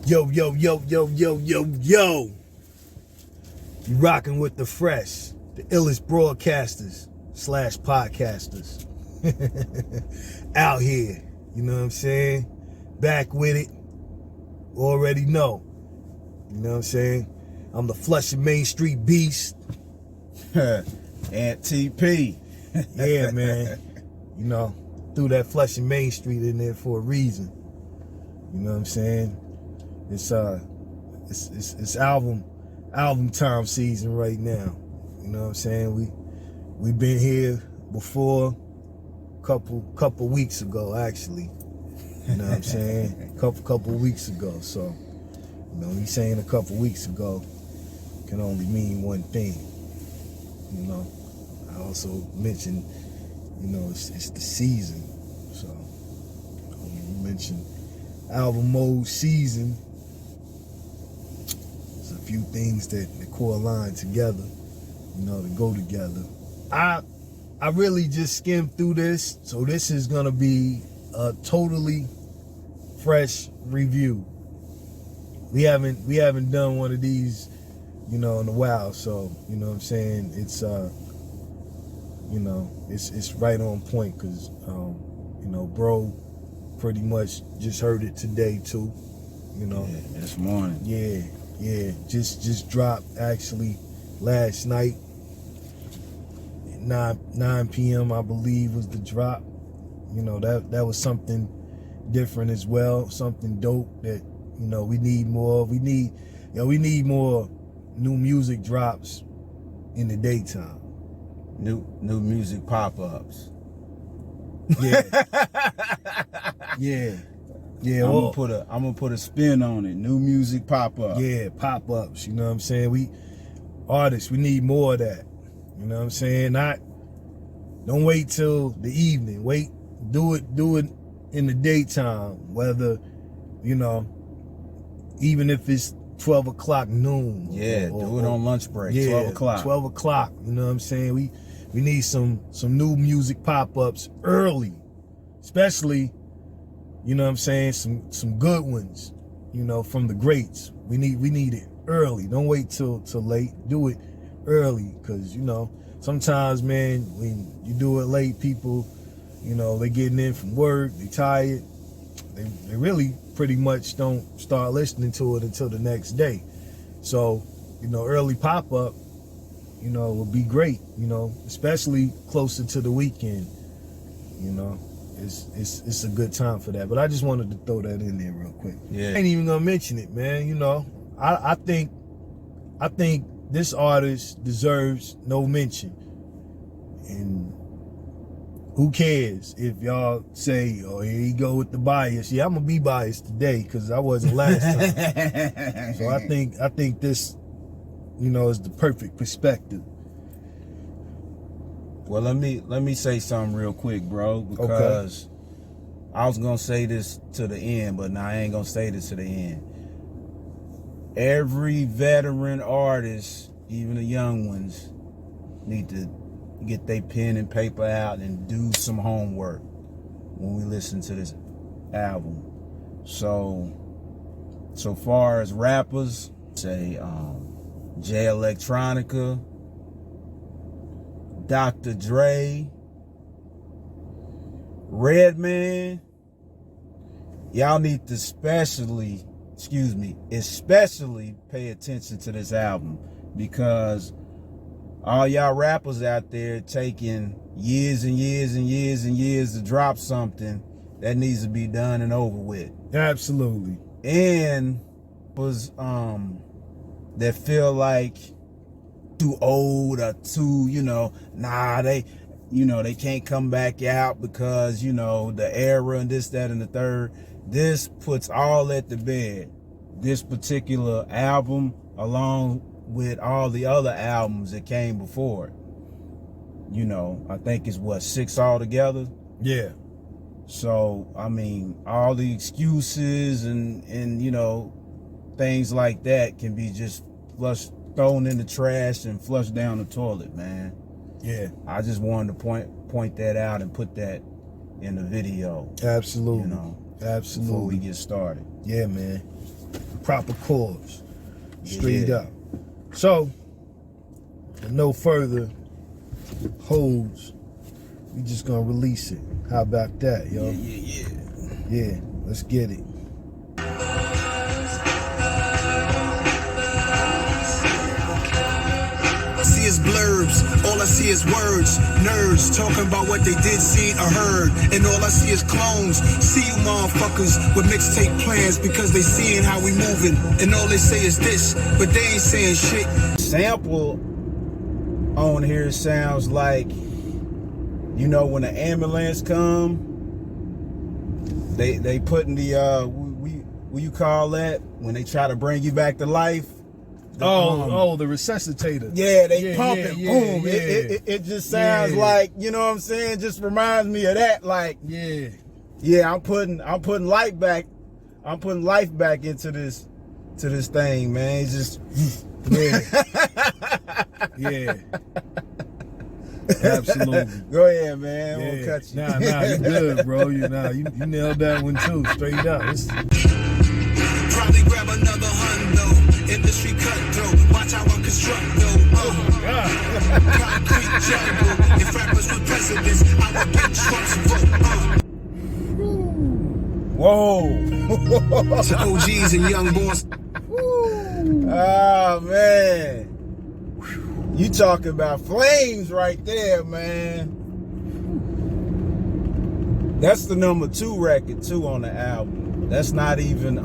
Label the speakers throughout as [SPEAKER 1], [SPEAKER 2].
[SPEAKER 1] Yo, yo, yo, yo, yo, yo, yo. You rocking with the fresh, the illest broadcasters / podcasters. Out here, you know what I'm saying? Back with it. Already know. You know what I'm saying? I'm the Flushing Main Street Beast.
[SPEAKER 2] And TP.
[SPEAKER 1] Yeah, man. You know, threw that Flushing Main Street in there for a reason. You know what I'm saying? It's album time season right now. You know what I'm saying? We've been here before couple weeks ago, actually. You know what I'm saying? couple weeks ago. So, you know, he's saying a couple weeks ago can only mean one thing. You know, I also mentioned, you know, it's the season. So when you mention album mode season, there's a few things that correlate together, you know, to go together. I really just skimmed through this, so this is gonna be a totally fresh review. We haven't done one of these, you know, in a while, so you know what I'm saying, it's you know, it's right on point, because you know, bro pretty much just heard it today too, you know.
[SPEAKER 2] Yeah, this morning.
[SPEAKER 1] Yeah, just dropped actually last night. 9 p.m. I believe was the drop. You know, that was something different as well, something dope that, you know, we need more. We need more new music drops in the daytime.
[SPEAKER 2] New music pop-ups.
[SPEAKER 1] Yeah. Yeah.
[SPEAKER 2] I'm gonna put a spin on it. New music pop-up.
[SPEAKER 1] Yeah, pop-ups, you know what I'm saying? We artists, we need more of that. You know what I'm saying? Don't wait till the evening. Do it in the daytime, whether, you know, even if it's 12 o'clock noon.
[SPEAKER 2] Yeah, do it on lunch break,
[SPEAKER 1] yeah,
[SPEAKER 2] 12 o'clock.
[SPEAKER 1] 12 o'clock, you know what I'm saying? We need some new music pop-ups early, especially, you know what I'm saying, some good ones, you know, from the greats. We need it early. Don't wait till late. Do it early, because, you know, sometimes, man, when you do it late, people, you know, they getting in from work, they tired, they really pretty much don't start listening to it until the next day. So, you know, early pop-up, you know, would be great, you know, especially closer to the weekend. You know, it's a good time for that. But I just wanted to throw that in there real quick.
[SPEAKER 2] Yeah.
[SPEAKER 1] I ain't even gonna mention it, man. You know, I think this artist deserves no mention. And who cares if y'all say, oh, here you go with the bias. Yeah, I'm gonna be biased today because I wasn't last time. So I think this, you know, is the perfect perspective.
[SPEAKER 2] Well, let me say something real quick, bro, because okay. I was gonna say this to the end, but now I ain't gonna say this to the end. Every veteran artist, even the young ones, need to get their pen and paper out and do some homework when we listen to this album. So far as rappers, say Jay Electronica, Dr. Dre, Redman, y'all need to especially pay attention to this album, because all y'all rappers out there taking years and years and years and years to drop something that needs to be done and over with.
[SPEAKER 1] Absolutely.
[SPEAKER 2] And was that feel like too old or too, you know, they can't come back out because, you know, the era and this, that, and the third. This puts all that to bed. This particular album, along with all the other albums that came before it. You know, I think it's 6 altogether.
[SPEAKER 1] Yeah.
[SPEAKER 2] So, I mean, all the excuses and you know, things like that can be just thrown in the trash and flushed down the toilet, man.
[SPEAKER 1] Yeah.
[SPEAKER 2] I just wanted to point that out and put that in the video.
[SPEAKER 1] Absolutely.
[SPEAKER 2] You know,
[SPEAKER 1] absolutely.
[SPEAKER 2] before we get started.
[SPEAKER 1] Yeah, man. proper cause. Straight up. So, with no further holds, we just gonna release it. How about that, yo? Yeah, let's get it.
[SPEAKER 3] See is blurbs, all I see is words. Nerds talking about what they did, seen, or heard. And all I see is clones. See you motherfuckers with mixtape plans because they seeing how we moving. And all they say is this, but they ain't saying shit.
[SPEAKER 2] Sample on here sounds like, you know, when an ambulance come, they putting the what you call that when they try to bring you back to life.
[SPEAKER 1] The resuscitator.
[SPEAKER 2] Yeah, they pump it, boom.
[SPEAKER 1] Yeah.
[SPEAKER 2] It just sounds like, you know what I'm saying? Just reminds me of that. Like, I'm putting life back. I'm putting life back into this thing, man. It's just
[SPEAKER 1] yeah. Absolutely.
[SPEAKER 2] Go ahead, man. I won't cut you.
[SPEAKER 1] Nah, you good, bro. You nailed that one too, straight up.
[SPEAKER 3] Probably grab another hundo. Industry cutthroat. Watch how I construct though. Concrete jungle. If rappers were presidents, I would get Trump's vote.
[SPEAKER 2] Whoa.
[SPEAKER 3] To OGs and young boys.
[SPEAKER 2] Oh man. You talking about flames right there, man. That's the #2 record too on the album. That's not even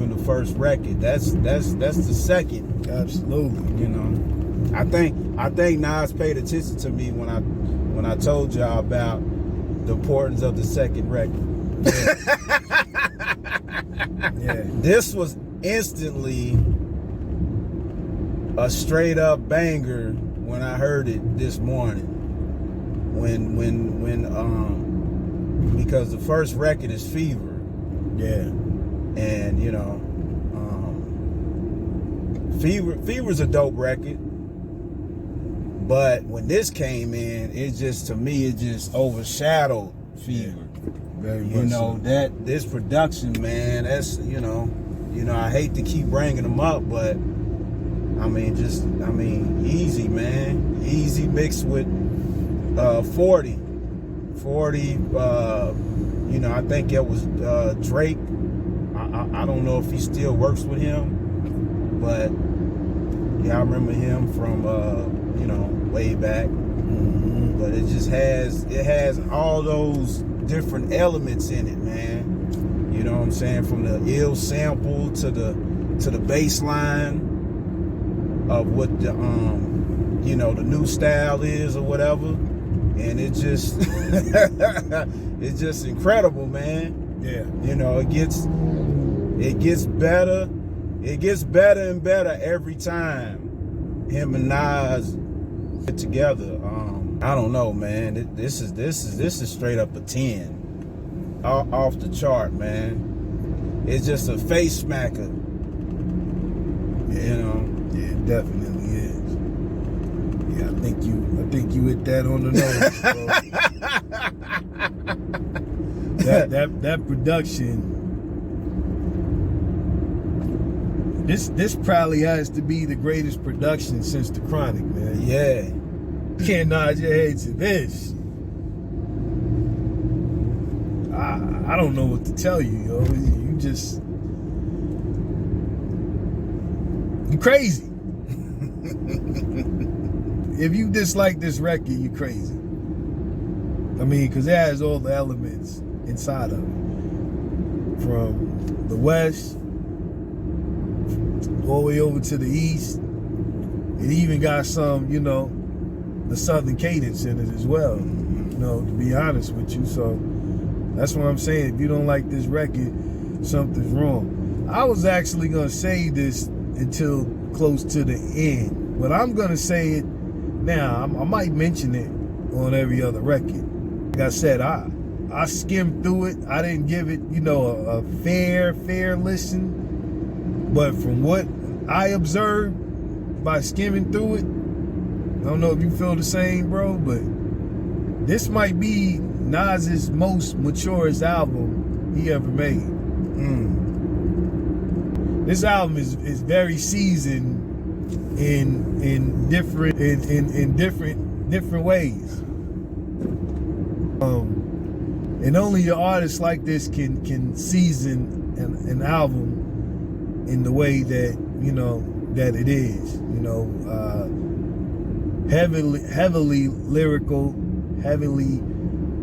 [SPEAKER 2] the first record. That's the second.
[SPEAKER 1] Absolutely.
[SPEAKER 2] You know. I think Nas paid attention to me when I told y'all about the importance of the second record.
[SPEAKER 1] Yeah.
[SPEAKER 2] This was instantly a straight up banger when I heard it this morning. Because the first record is Fever.
[SPEAKER 1] Yeah.
[SPEAKER 2] And you know, Fever's a dope record. But when this came in, it just overshadowed Fever.
[SPEAKER 1] Very much.
[SPEAKER 2] You know, that this production, man, that's you know, I hate to keep bringing them up, but Easy, man. Easy mixed with 40. 40, you know, I think it was Drake. I don't know if he still works with him, but yeah, I remember him from, you know, way back. Mm-hmm. But it has all those different elements in it, man. You know what I'm saying? From the ill sample to the bass line of what the you know, the new style is or whatever, and it just it's just incredible, man.
[SPEAKER 1] Yeah.
[SPEAKER 2] You know, it gets better and better every time him and Nas get together. I don't know, man. This is straight up a 10 off the chart, man. It's just a face smacker.
[SPEAKER 1] Yeah.
[SPEAKER 2] You know.
[SPEAKER 1] Yeah, it definitely is. Yeah, I think you hit that on the nose, bro. that production. This probably has to be the greatest production since the Chronic, man.
[SPEAKER 2] Yeah.
[SPEAKER 1] You can't nod your head to this. I don't know what to tell you, yo. You crazy. If you dislike this record, you crazy. I mean, because it has all the elements inside of it. From the West all the way over to the East. It even got some, you know, the Southern cadence in it as well, you know, to be honest with you. So that's what I'm saying. If you don't like this record, something's wrong. I was actually going to say this until close to the end, but I'm going to say it now. I might mention it on every other record. Like I said, I skimmed through it. I didn't give it, you know, a fair listen. But from what I observed by skimming through it, I don't know if you feel the same, bro, but this might be Nas's most maturest album he ever made. this album is very seasoned in different ways. And only an artist like this can season an album in the way that, you know, that it is, you know, heavily lyrical, heavily,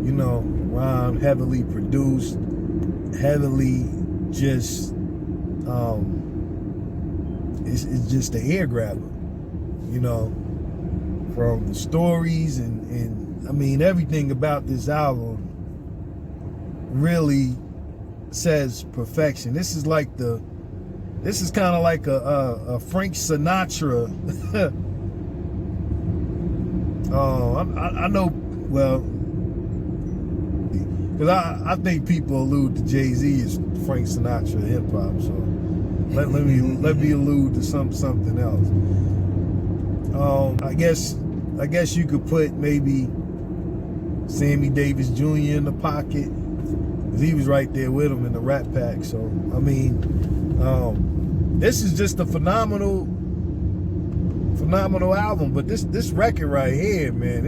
[SPEAKER 1] you know, rhymed, heavily produced, heavily just, it's just a ear grabber, you know, from the stories and I mean, everything about this album really says perfection. This is kind of like a Frank Sinatra. I know, well, because I think people allude to Jay-Z as Frank Sinatra hip hop. So let me allude to something else. I guess you could put maybe Sammy Davis Jr. in the pocket. He was right there with him in the Rat Pack. So I mean, this is just a phenomenal album. But this record right here, man,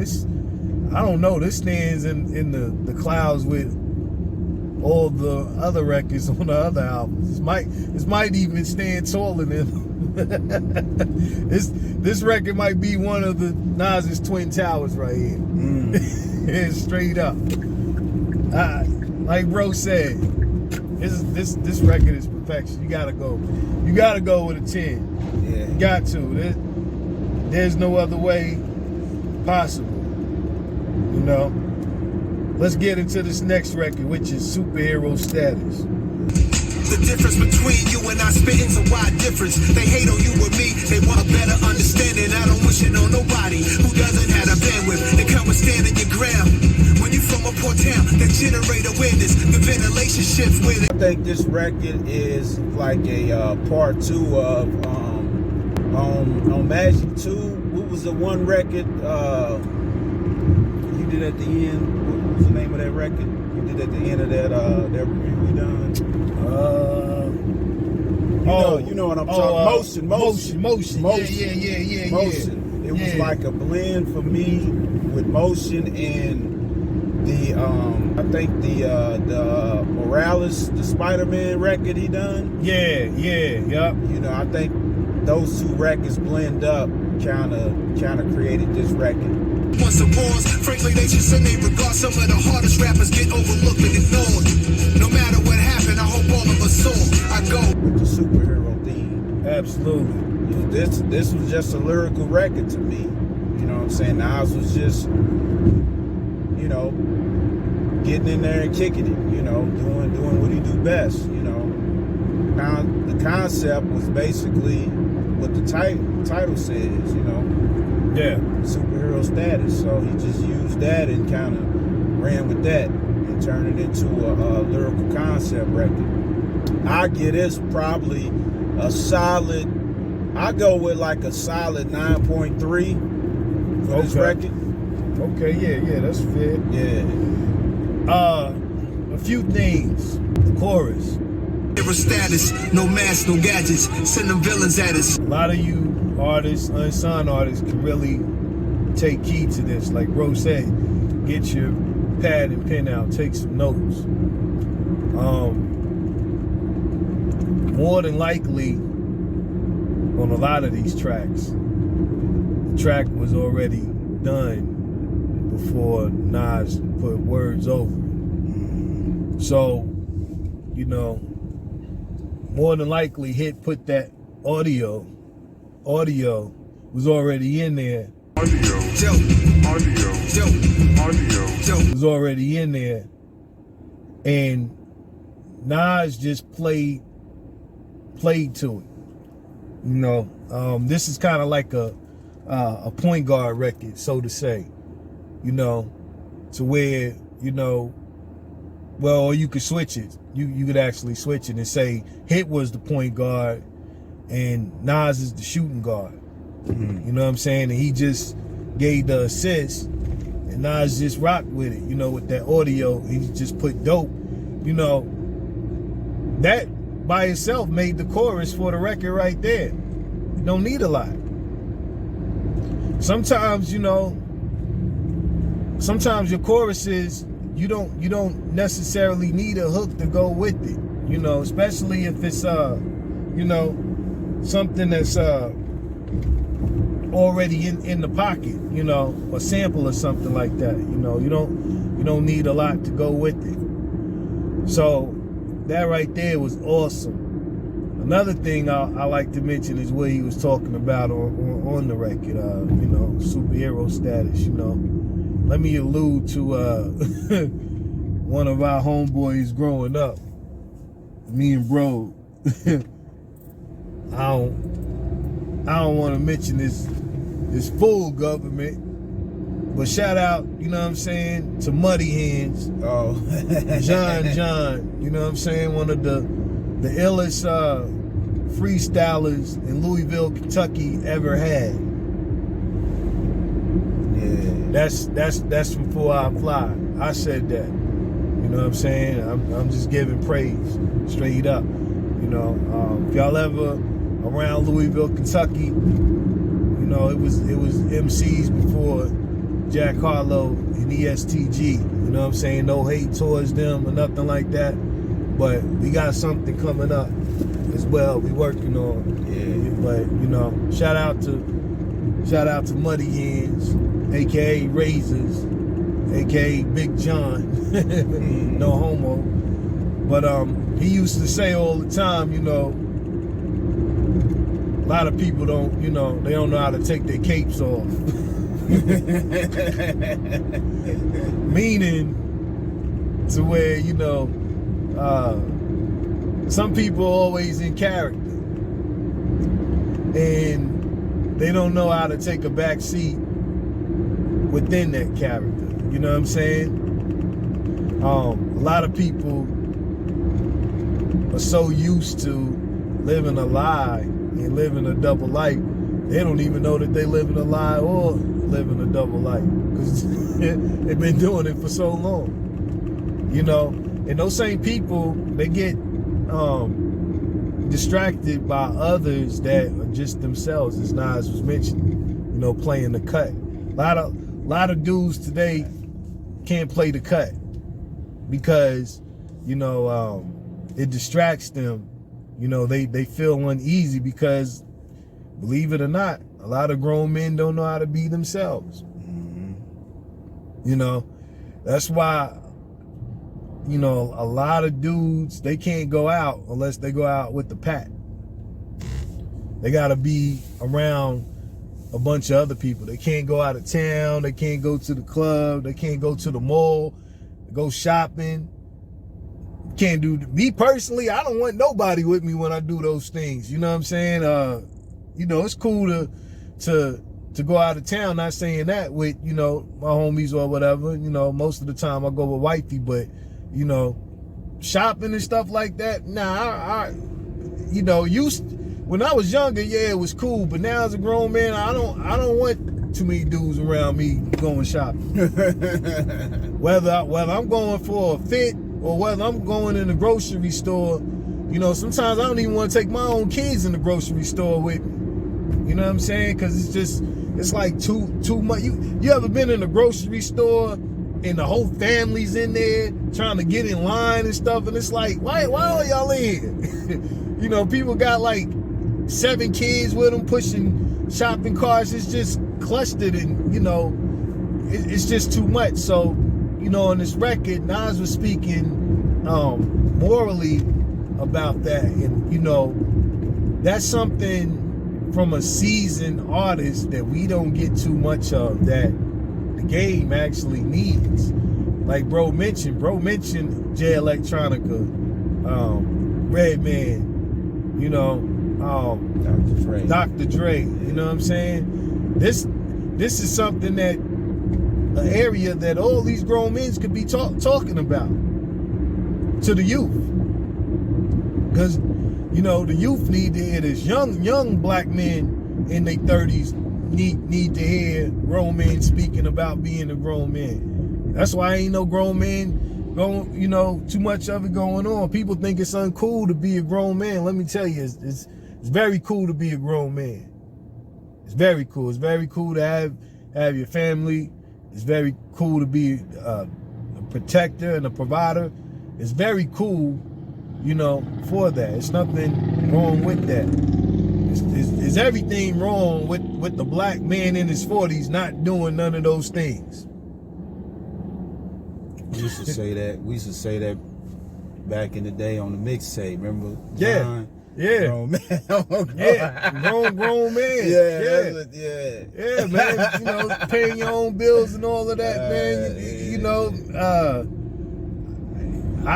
[SPEAKER 1] I don't know, this stands in the clouds with all the other records on the other albums. This might even stand taller than this record might be one of the Nas's Twin Towers right here. Straight up. Like bro said, this record is perfection. You gotta go with a 10.
[SPEAKER 2] Yeah.
[SPEAKER 1] You got to. There's no other way possible. You know? Let's get into this next record, which is Superhero Status.
[SPEAKER 3] The difference between you and I spitting's a wide difference. They hate on you and me, they want a better understanding. I don't wish it on nobody who doesn't have a bandwidth. They come and stand in your ground. When you from a poor town, they generate awareness, the relationships with it.
[SPEAKER 2] I think this record is like a part 2 of on Magic 2. What was the one record you did at the end? What was the name of that record you did at the end of that review we done? You know what I'm talking. Motion.
[SPEAKER 1] Yeah.
[SPEAKER 2] Motion. It was like a blend for me with Motion and the I think the Morales, the Spider-Man record he done.
[SPEAKER 1] Yep.
[SPEAKER 2] You know, I think those two records blend up, kind of created this record.
[SPEAKER 3] Once the wars, frankly, they just in their regard. Some of the hardest rappers get overlooked and ignored. No matter what happened, I hope all of us saw. I go
[SPEAKER 2] with the superhero theme.
[SPEAKER 1] Absolutely.
[SPEAKER 2] You know, this was just a lyrical record to me. You know what I'm saying? Nas was just, you know, getting in there and kicking it. You know, doing what he do best. You know, the concept was basically what the title says. You know.
[SPEAKER 1] Yeah.
[SPEAKER 2] Superhero status. So he just used that and kind of ran with that and turned it into a lyrical concept record. I get this probably a solid, I go with like a solid 9.3 for this record.
[SPEAKER 1] Okay, yeah, that's fair.
[SPEAKER 2] Yeah.
[SPEAKER 1] A few things. The chorus.
[SPEAKER 3] Hero status, no masks, no gadgets, send them villains at us.
[SPEAKER 1] A lot of you artists, unsigned artists, can really take key to this. Like Bro said, get your pad and pen out, take some notes. More than likely, on a lot of these tracks, the track was already done before Nas put words over it. So, you know, more than likely, Hit put that audio was already in there. Audio was already in there, and Nas just played to it. You know, this is kind of like a point guard record, so to say. You know, to where, you know, well, you could switch it. You could actually switch it and say Hit was the point guard and Nas is the shooting guard. Mm-hmm. You know what I'm saying? And he just gave the assist and Nas just rocked with it, you know, with that audio. He just put dope. You know, that by itself made the chorus for the record right there. You don't need a lot. Sometimes, you know, sometimes your choruses, you don't necessarily need a hook to go with it. You know, especially if it's you know, something that's already in the pocket, you know, a sample or something like that. You know, you don't need a lot to go with it. So that right there was awesome. Another thing I like to mention is what he was talking about on the record, you know, superhero status. You know, let me allude to one of our homeboys growing up, me and bro. I don't want to mention this full government, but shout out, you know what I'm saying, to Muddy Hands.
[SPEAKER 2] Oh,
[SPEAKER 1] John, you know what I'm saying, one of the illest freestylers in Louisville, Kentucky ever had.
[SPEAKER 2] yeah.
[SPEAKER 1] That's from 4 Hour Fly. I said that. You know what I'm saying? I'm just giving praise straight up. You know, if y'all ever around Louisville, Kentucky, you know, it was MCs before Jack Harlow and ESTG. You know what I'm saying? No hate towards them or nothing like that. But we got something coming up as well. We working on.
[SPEAKER 2] Yeah.
[SPEAKER 1] But you know, shout out to Muddy Hands, aka Razors, aka Big John. No homo. But he used to say all the time, you know, a lot of people don't, you know, they don't know how to take their capes off. Meaning to where, you know, some people are always in character and they don't know how to take a back seat within that character. You know what I'm saying? A lot of people are so used to living a lie and living a double life, they don't even know that they living a lie or living a double life because they've been doing it for so long. You know, and those same people, they get distracted by others that are just themselves, as Nas was mentioning, you know, playing the cut. A lot of dudes today can't play the cut because, you know, it distracts them. You know, they feel uneasy because, believe it or not, a lot of grown men don't know how to be themselves.
[SPEAKER 2] Mm-hmm.
[SPEAKER 1] You know, that's why, you know, a lot of dudes, they can't go out unless they go out with the pack. They got to be around a bunch of other people. They can't go out of town. They can't go to the club. They can't go to the mall, go shopping. Can't do, me personally, I don't want nobody with me when I do those things. You know what I'm saying? You know, it's cool to go out of town, not saying that with, you know, my homies or whatever. You know, most of the time I go with wifey, but, you know, shopping and stuff like that, nah, I you know, when I was younger, yeah, it was cool, but now as a grown man, I don't want too many dudes around me going shopping. Whether I'm going for a fit or whether I'm going in the grocery store, you know, sometimes I don't even want to take my own kids in the grocery store with me. You know what I'm saying? Because it's like too much. You ever been in a grocery store and the whole family's in there trying to get in line and stuff, and it's like, why are y'all in here? You know, people got like 7 kids with them pushing shopping carts. It's just clustered, and you know, it's just too much. So, you know, on this record, Nas was speaking morally about that, and you know, that's something from a seasoned artist that we don't get too much of, that the game actually needs. Like bro mentioned Jay Electronica, Redman, you know, Dr. Dre, you know what I'm saying? This is something that, an area that all these grown men could be talking about to the youth. Because, you know, the youth need to hear this. Young black men in their 30s need to hear grown men speaking about being a grown man. That's why ain't no grown man too much of it going on. People think it's uncool to be a grown man. Let me tell you, it's very cool to be a grown man. It's very cool. It's very cool to have your family. It's very cool to be a protector and a provider. It's very cool, for that. It's nothing wrong with that. Is everything wrong with the black man in his 40s not doing none of those things?
[SPEAKER 2] We used to say that. We used to say that back in the day on the mixtape. Remember?
[SPEAKER 1] Yeah.
[SPEAKER 2] Grown man.
[SPEAKER 1] Grown man. Yeah, man. Paying your own bills and all of that, man. I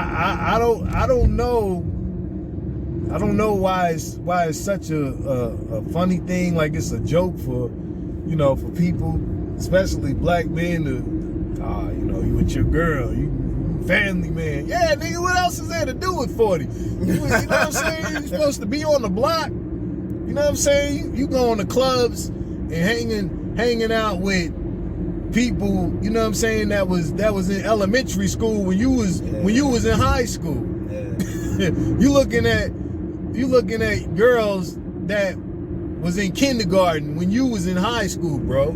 [SPEAKER 1] don't know why it's such a funny thing, like it's a joke for people, especially black men to you with your girl, you family man. Yeah, nigga, what else is there to do with 40? You know what I'm saying? You're supposed to be on the block. You know what I'm saying? You go on the clubs and hanging out with people, you know what I'm saying, that was in elementary school when you was in high school. Yeah. You looking at girls that was in kindergarten when you was in high school, bro.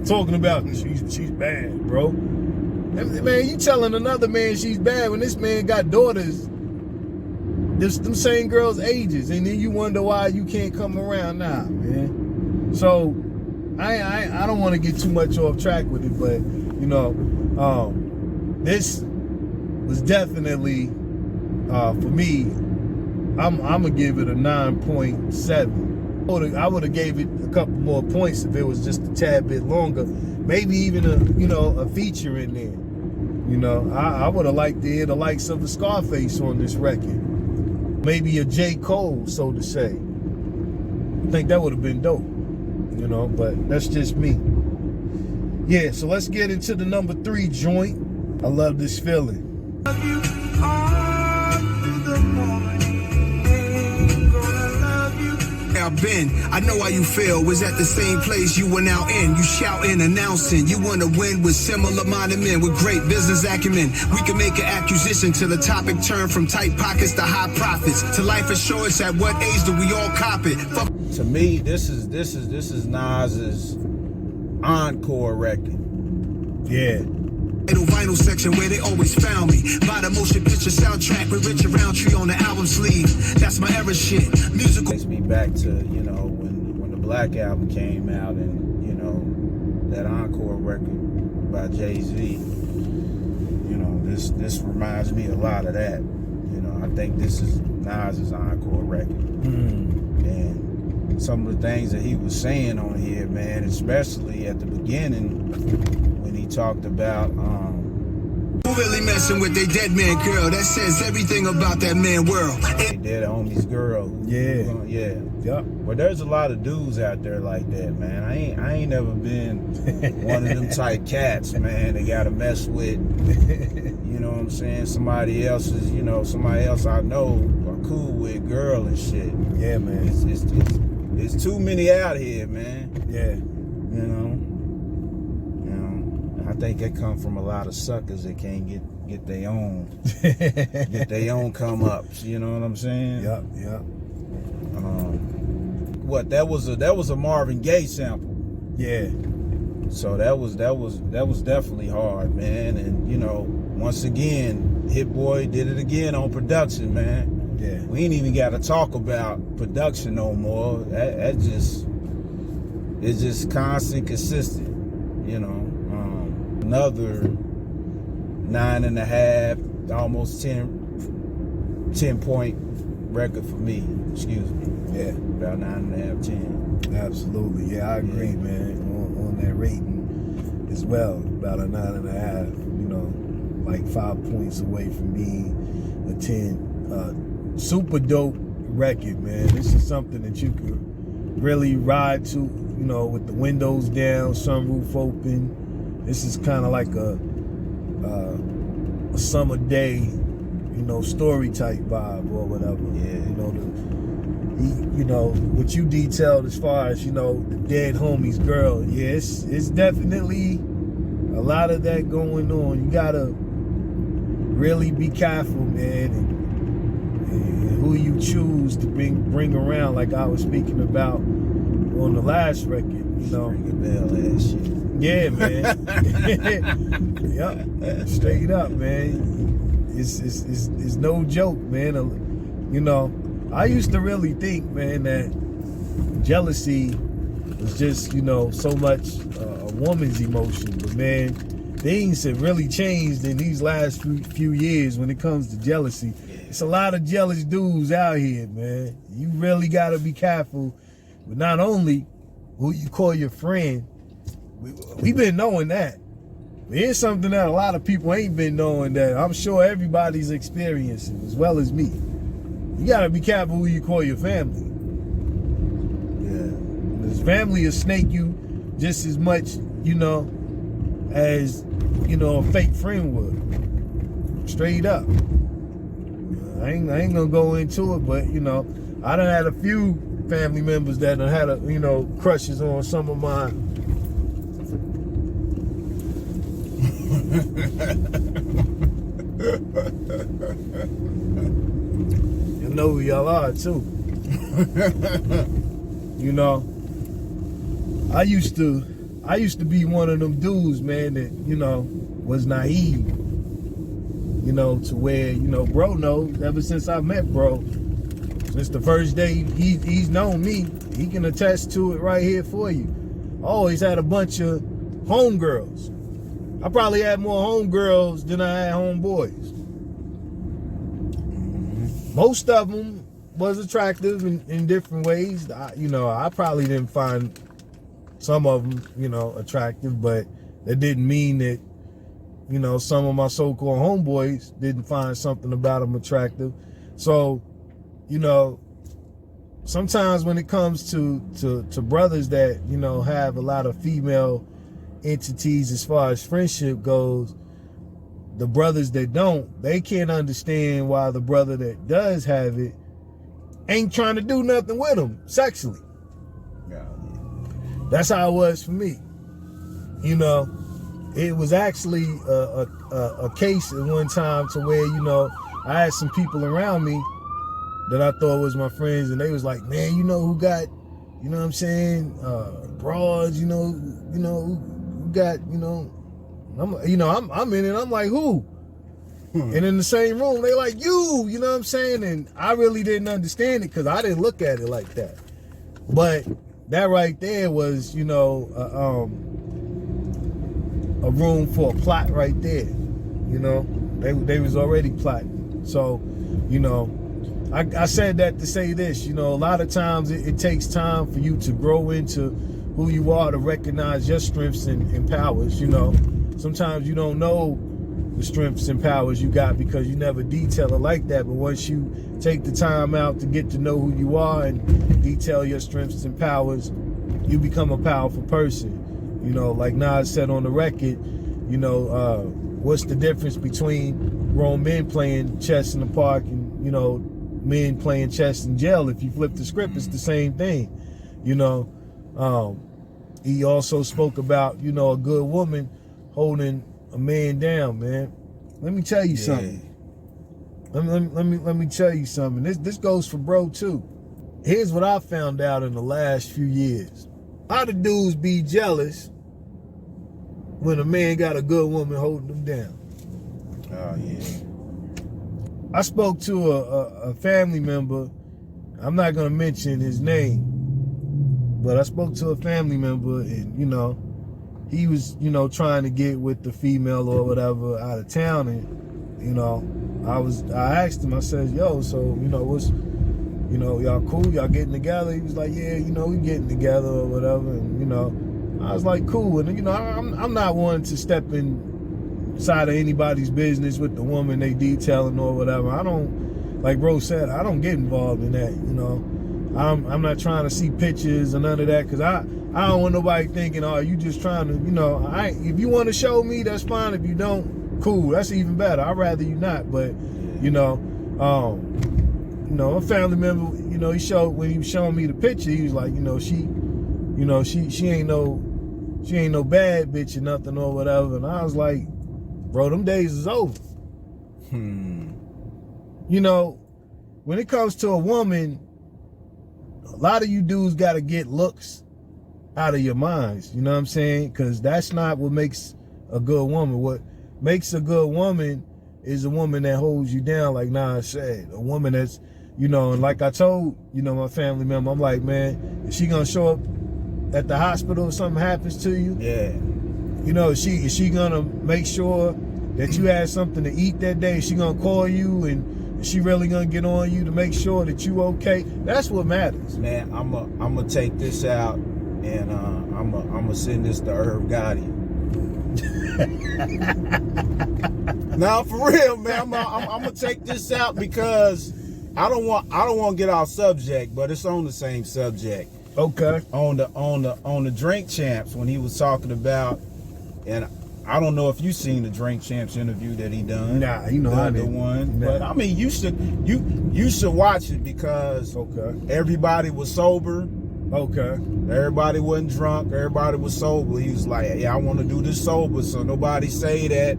[SPEAKER 1] Talking about she's bad, bro. Man, you telling another man she's bad when this man got daughters them same girls' ages, and then you wonder why you can't come around now, man. So I don't want to get too much off track with it, but this was definitely for me. I'm gonna give it a 9.7. I would have gave it a couple more points if it was just a tad bit longer. Maybe even a feature in there. I would have liked to hear the likes of a Scarface on this record. Maybe a J. Cole, so to say. I think that would have been dope. But that's just me. Yeah, so let's get into the number 3 joint. I love this feeling.
[SPEAKER 3] Love you all through the morning. Gonna love you. I've been, I know how you feel. Was at the same place you were now in. You shouting, announcing. You want to win with similar minded men with great business acumen. We can make an accusation till the topic turn from tight pockets to high profits. To life assurance, at what age do we all cop it?
[SPEAKER 2] To me, this is Nas's encore record.
[SPEAKER 1] Yeah.
[SPEAKER 3] Vinyl section where they always found me. By the motion picture soundtrack with Richard Roundtree on the album sleeve. That's my era shit. Musical.
[SPEAKER 2] Takes me back to when the Black Album came out, and that encore record by Jay-Z. This reminds me a lot of that. I think this is Nas's encore record. And some of the things that he was saying on here, man, especially at the beginning when he talked about
[SPEAKER 3] who really messing with their dead man girl? That says everything about that man world.
[SPEAKER 2] They dead homie's girl.
[SPEAKER 1] Yeah. Yep.
[SPEAKER 2] Well, there's a lot of dudes out there like that, man. I ain't never been one of them type cats, man. They gotta mess with, you know what I'm saying, somebody else's, somebody else I know or cool with girl and shit.
[SPEAKER 1] Yeah, man.
[SPEAKER 2] It's too many out here, man.
[SPEAKER 1] Yeah.
[SPEAKER 2] I think that come from a lot of suckers that can't get their own come ups. You know what I'm saying?
[SPEAKER 1] Yep.
[SPEAKER 2] That was a Marvin Gaye sample.
[SPEAKER 1] Yeah.
[SPEAKER 2] So that was definitely hard, man. And once again, Hit Boy did it again on production, man.
[SPEAKER 1] Yeah.
[SPEAKER 2] We ain't even got to talk about production no more. It's just constant, consistent. Another 9.5, almost 10 point record for me. Excuse me.
[SPEAKER 1] Yeah.
[SPEAKER 2] About 9.5, 10.
[SPEAKER 1] Absolutely. Yeah, I agree, man. On that rating as well. About a 9.5. Like 5 points away from being a 10. Super dope record, man. This is something that you could really ride to, with the windows down, sunroof open. This is kind of like a summer day, story type vibe or whatever.
[SPEAKER 2] Yeah.
[SPEAKER 1] What you detailed as far as, the dead homie's girl. Yeah, it's definitely a lot of that going on. You gotta really be careful, man, and who you choose to bring around, like I was speaking about on the last record, you know.
[SPEAKER 2] Ring a bell ass shit.
[SPEAKER 1] Yeah, man. Yep. Straight up, man. It's no joke, man. You know, I used to really think, man, that jealousy was just, you know, so much a woman's emotion. But, man, things have really changed in these last few years when it comes to jealousy. It's a lot of jealous dudes out here, man. You really got to be careful with not only who you call your friend. We've been knowing that. Here's something that a lot of people ain't been knowing that I'm sure everybody's experiencing as well as me. You got to be careful who you call your family. Yeah. Because family will snake you just as much, you know, as, you know, a fake friend would. Straight up. I ain't gonna go into it, but, you know, I done had a few family members that done had, you know, crushes on some of mine. You know who y'all are too. You know, I used to be one of them dudes, man, that, you know, was naive. You know, to where, you know, bro knows ever since I met bro, since the first day he's known me, he can attest to it right here for you. I always had a bunch of homegirls. I probably had more homegirls than I had homeboys. Most of them was attractive in different ways. I probably didn't find some of them, you know, attractive, but that didn't mean that, you know, some of my so-called homeboys didn't find something about them attractive. So, you know, sometimes when it comes to brothers that, you know, have a lot of female entities as far as friendship goes, the brothers that don't, they can't understand why the brother that does have it ain't trying to do nothing with them sexually. That's how it was for me. You know, it was actually a case at one time to where, you know, I had some people around me that I thought was my friends, and they was like, man, you know who got, you know what I'm saying, broads, you know, who got, you know, I'm in it, I'm like, who? And in the same room, they like, you know what I'm saying? And I really didn't understand it because I didn't look at it like that. But that right there was, you know, a room for a plot right there. You know, they was already plotting. So, you know, I said that to say this, you know, a lot of times it takes time for you to grow into who you are, to recognize your strengths and powers. You know, sometimes you don't know the strengths and powers you got because you never detail it like that. But once you take the time out to get to know who you are and detail your strengths and powers, you become a powerful person. You know, like Nas said on the record, you know, what's the difference between grown men playing chess in the park and, you know, men playing chess in jail? If you flip the script, it's the same thing. You know, he also spoke about, you know, a good woman holding a man down, man. Let me tell you something. Let me tell you something. This goes for bro too. Here's what I found out in the last few years. A lot of dudes be jealous when a man got a good woman holding them down.
[SPEAKER 2] Oh yeah.
[SPEAKER 1] I spoke to a family member. I'm not gonna mention his name, but I spoke to a family member, and you know, he was, you know, trying to get with the female or whatever out of town, and you know, I asked him, I said, yo, so, you know, what's, you know, y'all cool, y'all getting together? He was like, yeah, you know, we getting together or whatever. And you know, I was like, cool. And you know, I'm not one to step inside of anybody's business with the woman they detailing or whatever. I don't, like bro said, I don't get involved in that. You know, I'm not trying to see pictures or none of that, because I don't want nobody thinking, oh, you just trying to, you know, if you want to show me, that's fine. If you don't, cool, that's even better. I'd rather you not. But you know, a family member, you know, when he was showing me the picture, he was like, you know, she ain't no bad bitch or nothing or whatever. And I was like, bro, them days is over. You know, when it comes to a woman, a lot of you dudes got to get looks out of your minds. You know what I'm saying? Because that's not what makes a good woman. What makes a good woman is a woman that holds you down, like Nas said. A woman that's, you know, and like I told, you know, my family member, I'm like, man, is she gonna show up at the hospital if something happens to you?
[SPEAKER 2] Yeah.
[SPEAKER 1] You know, is she gonna make sure that you had something to eat that day? Is she gonna call you, and is she really gonna get on you to make sure that you okay? That's what matters.
[SPEAKER 2] Man, I'm gonna take this out, and I'm gonna send this to Herb Gotti. Now for real, man, I'm gonna take this out because I don't want to get off subject, but it's on the same subject.
[SPEAKER 1] Okay.
[SPEAKER 2] On the Drink Champs, when he was talking about, and I don't know if you seen the Drink Champs interview that he done.
[SPEAKER 1] Nah, you know I didn't.
[SPEAKER 2] The one,
[SPEAKER 1] nah.
[SPEAKER 2] But I mean, you should watch it because everybody was sober.
[SPEAKER 1] Okay.
[SPEAKER 2] Everybody wasn't drunk. Everybody was sober. He was like, "Hey, I want to do this sober, so nobody say that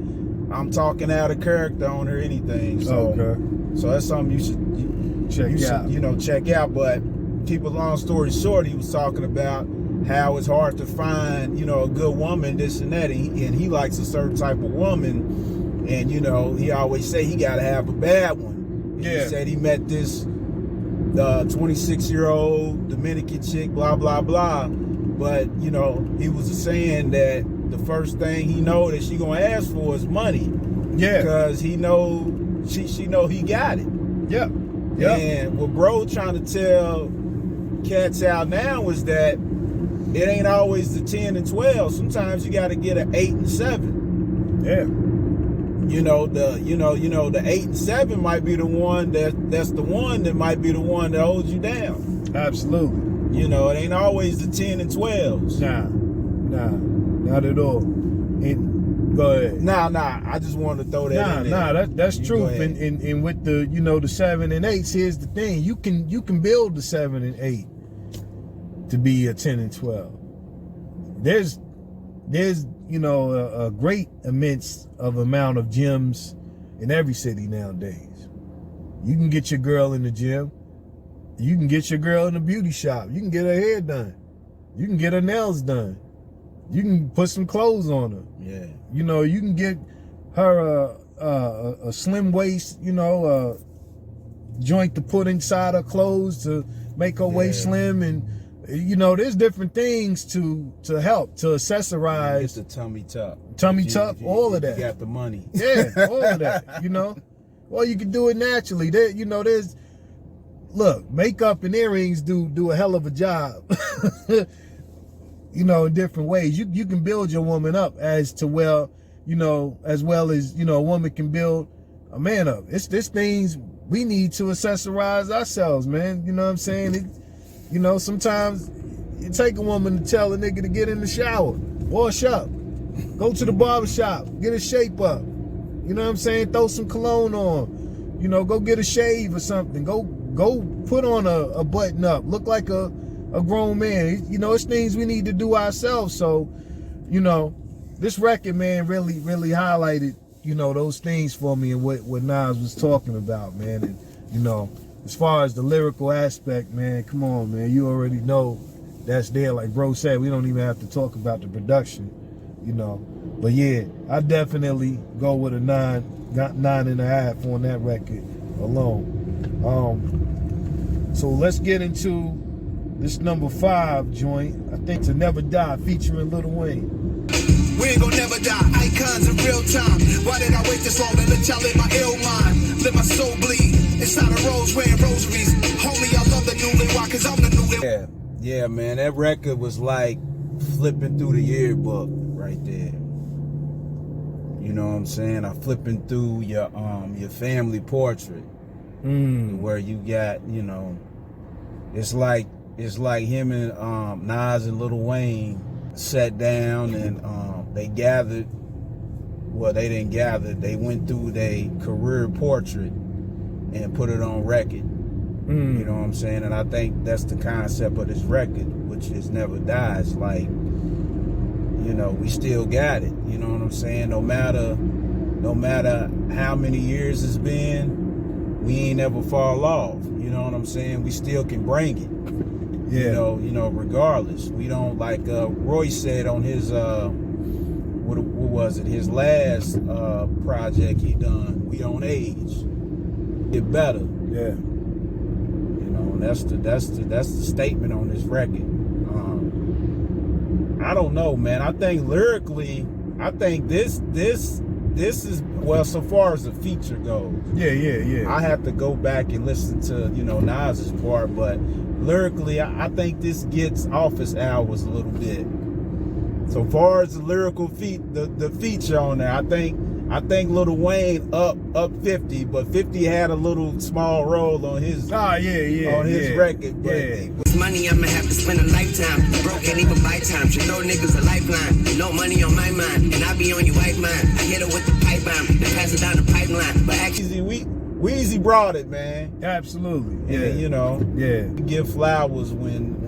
[SPEAKER 2] I'm talking out of character on or anything." So, so that's something you should check out. But keep a long story short, he was talking about how it's hard to find, you know, a good woman, this and that, and he likes a certain type of woman, and you know, he always say he got to have a bad one. And he said he met this 26-year-old Dominican chick, blah blah blah, but you know, he was saying that the first thing he know that she gonna ask for is money. Yeah, because he know she know he got it. Yeah. And what bro trying to tell cats out now is that it ain't always the 10 and 12. Sometimes you got to get an 8 and 7. Yeah. You know the 8 and 7 might be the one that's the one that might be the one that holds you down. Absolutely. You know, it ain't always the 10 and 12s.
[SPEAKER 1] Nah, not at all. And go ahead. Nah. I just wanted to throw that in there. That's truth. And with the, you know, the 7 and 8s, here's the thing: you can build the 7 and 8 to be a 10 and 12. There's you know, a great immense of amount of gyms in every city nowadays. You can get your girl in the gym. You can get your girl in the beauty shop. You can get her hair done. You can get her nails done. You can put some clothes on her. Yeah. You know, you can get her a slim waist, you know, joint to put inside her clothes to make her waist slim, and you know, there's different things to help to accessorize.
[SPEAKER 2] It's the tummy tuck,
[SPEAKER 1] all of that.
[SPEAKER 2] You got the money.
[SPEAKER 1] Yeah, all of that. You know, well, you can do it naturally. There, you know, look, makeup and earrings do a hell of a job. You know, in different ways. You can build your woman up as well as, you know, a woman can build a man up. It's things we need to accessorize ourselves, man. You know what I'm saying? You know, sometimes it take a woman to tell a nigga to get in the shower, wash up, go to the barbershop, get his shape up. You know what I'm saying? Throw some cologne on. You know, go get a shave or something. Go put on a button up. Look like a grown man. You know, it's things we need to do ourselves. So, you know, this record, man, really, really highlighted, you know, those things for me and what Nas was talking about, man. And, you know, as far as the lyrical aspect, man, come on, man. You already know that's there. Like bro said, we don't even have to talk about the production, you know. But yeah, I definitely go with a 9.5 on that record alone. So let's get into this number 5 joint. I think To Never Die featuring Lil Wayne.
[SPEAKER 3] We ain't gon' never die, icons in real time. Why did I wait this long to let y'all live my ill mind? Let my soul bleed inside a rose wearing rosaries. Homie, I love the new why, cause I'm the new.
[SPEAKER 2] Yeah, man, that record was like flipping through the yearbook right there. You know what I'm saying? I'm flipping through your family portrait. Where you got, you know, it's like him and Nas and Lil Wayne sat down and they gathered. Well, they didn't gather. They went through their career portrait and put it on record. You know what I'm saying? And I think that's the concept of this record, which is Never Dies. Like, you know, we still got it. You know what I'm saying? No matter no matter how many years it's been, we ain't ever fall off. You know what I'm saying? We still can bring it.
[SPEAKER 1] Yeah.
[SPEAKER 2] You know, regardless. We don't, like Roy said on his what was it? His last project he done. We don't age. Get better.
[SPEAKER 1] Yeah.
[SPEAKER 2] You know, and that's the statement on this record. I don't know, man. I think lyrically, I think this is, well, so far as the feature goes.
[SPEAKER 1] Yeah.
[SPEAKER 2] I have to go back and listen to, you know, Nas's part, but lyrically, I think this gets Office Hours a little bit. So far as the lyrical the feature on there, I think Lil Wayne up 50, but 50 had a little small role on his on his record. But
[SPEAKER 4] money, I'ma have to spend a lifetime. Broke ain't even buy time. Should throw niggas a lifeline. No money on my mind, and I be on your wife mind. I hit her with the pipe bomb, then pass it down the pipeline. But actually,
[SPEAKER 2] Weezy brought it, man.
[SPEAKER 1] Absolutely.
[SPEAKER 2] Yeah,
[SPEAKER 1] Yeah.
[SPEAKER 2] you know.
[SPEAKER 1] Yeah.
[SPEAKER 2] We give flowers when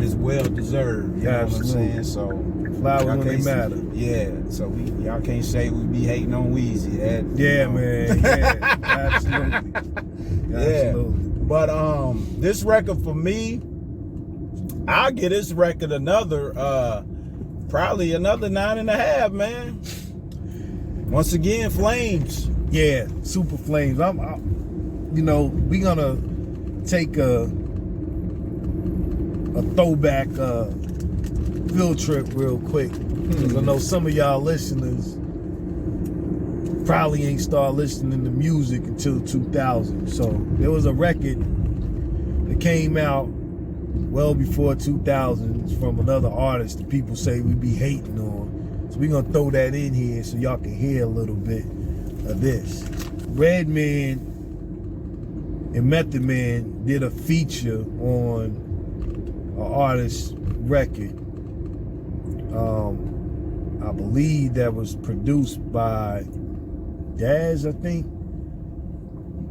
[SPEAKER 2] it's well deserved. You know what I'm saying? So
[SPEAKER 1] Flowers
[SPEAKER 2] y'all
[SPEAKER 1] when they
[SPEAKER 2] can't
[SPEAKER 1] matter.
[SPEAKER 2] Yeah. So y'all can't say we be hating on Weezy.
[SPEAKER 1] Yeah, man. Yeah. Absolutely.
[SPEAKER 2] Yeah.
[SPEAKER 1] Absolutely.
[SPEAKER 2] But this record for me, I'll give this record another probably another 9.5, man. Once again, Flames.
[SPEAKER 1] Yeah, Super Flames. You know, we gonna take a throwback field trip real quick, because I know some of y'all listeners probably ain't start listening to music until 2000. So there was a record that came out well before 2000s from another artist that people say we be hating on. So we're gonna throw that in here so y'all can hear a little bit of this. Redman and Method Man did a feature on an artist's record. I believe that was produced by Daz, I think.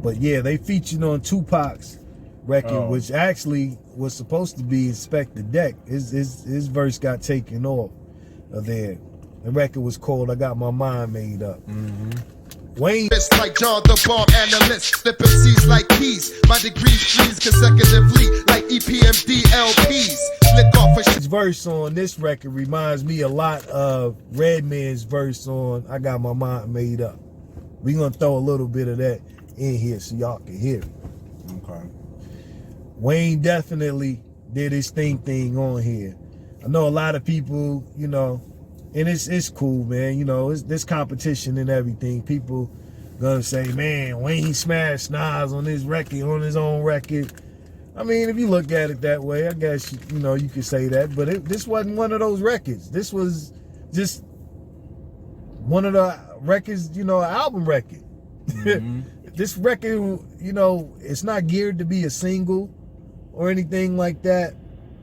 [SPEAKER 1] But yeah, they featured on Tupac's record, which actually was supposed to be Inspector Deck. His verse got taken off of there. The record was called I Got My Mind Made Up. Wayne.
[SPEAKER 5] It's like John the Bomb Analyst, flipping C's like keys. My degrees freeze consecutively like EPMD LPs. Flick off a
[SPEAKER 1] His verse on this record reminds me a lot of Redman's verse on I Got My Mind Made Up. We're gonna throw a little bit of that in here so y'all can hear it.
[SPEAKER 2] Okay.
[SPEAKER 1] Wayne definitely did his thing on here. I know a lot of people, you know, and it's cool, man. You know, there's competition and everything. People gonna say, man, Wayne smashed Nas on his record, on his own record. I mean, if you look at it that way, I guess, you know, you could say that. But this wasn't one of those records. This was just one of the records, you know, an album record. This record, you know, it's not geared to be a single or anything like that.